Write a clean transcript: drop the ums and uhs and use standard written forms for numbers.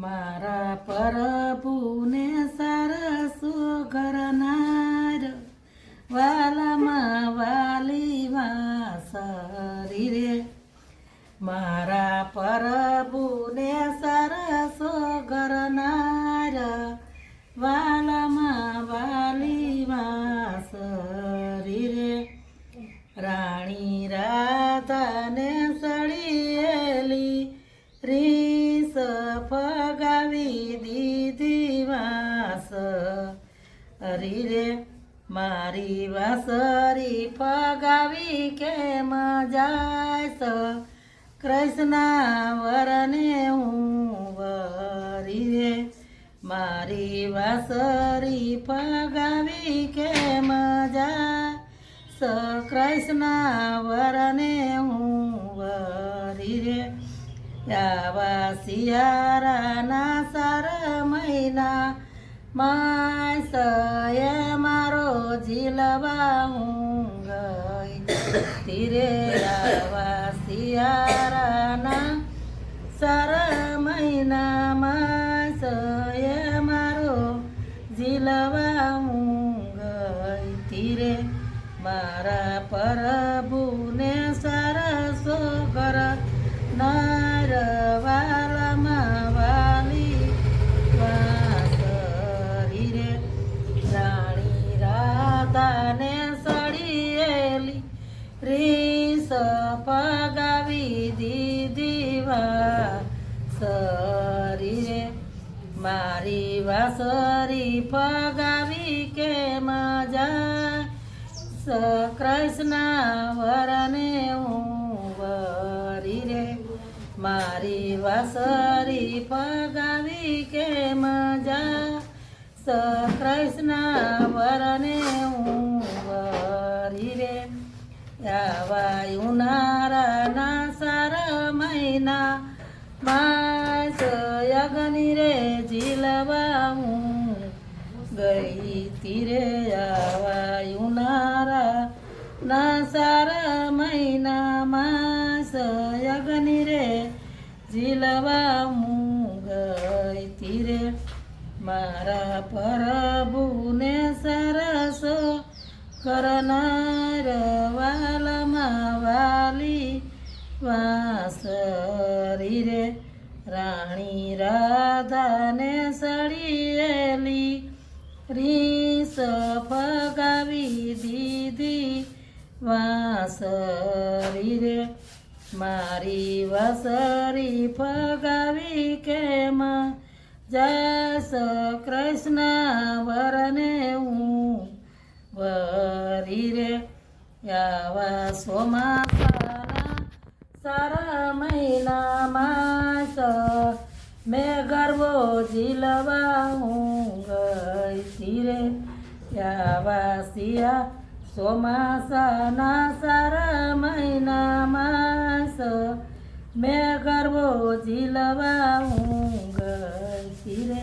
મારા પ્રભુને સરસો કરનાર વાલામાં વાલી વાસરી રે. મારા પ્રભુને સરસો કરનાર વાલામાં વાલી વાસરી રે. રાણી રાધાને સળિયેલી રીસ ફગાવી દીધી વાસ હરી રે. મારી વાસરી ફગાવી કેમ જાયસ કૃષ્ણ વરને હું વરી રે. મારી વાસરી ફગાવી કેમ જાય કૃષ્ણ વરને હું વરી રે. આવા શિયાળાના સાર મહિના માસએ મારો ઝીલવા હું ગઈ તીરે. આવા શિયાળાના સાર મહિના માસએ મારો ઝીલવા હું ગઈ તીરે. મારા પ્રભુને સરસો કરનાર વાલામાં વાલી વાસરી રે. રાણી રાધાને સળિયેલી રીસ ફગાવી દીધી વાસરી રે. મારી વાસરી ફગાવી કેમ જાય કૃષ્ણ વરને હું વરી રે. મારી વાસરી ફગાવી કેમ જા કૃષ્ણ વરને હું વરી રે. આવા ઉનાળાના સારા મહિના માસ અગ્નિ રે ઝીલવા હું ગઈ તીરે. આવા ઉનાળાના સારા મહિના માસ અગ્નિ રે ઝીલવા હું ગઈ તીરે. મારા પ્રભુને સરસો કરનાર વાલામાં વાલી વાસરી રે. રાણી રાધાને સળિયેલી રીસ ફગાવી દીધી વાસરી રે. મારી વાસરી ફગાવી કેમ જાસ કૃષ્ણ વરને હું વરી રે. આવા ચોમાસાના સારા મહિના માસ મેં ગરબો ઝીલવા હું ગઈ તીરે. આવા શિયા ચોમાસાના સારા મહિના માસ મેં ગરબો ઝીલવા હું ગઈ તીરે.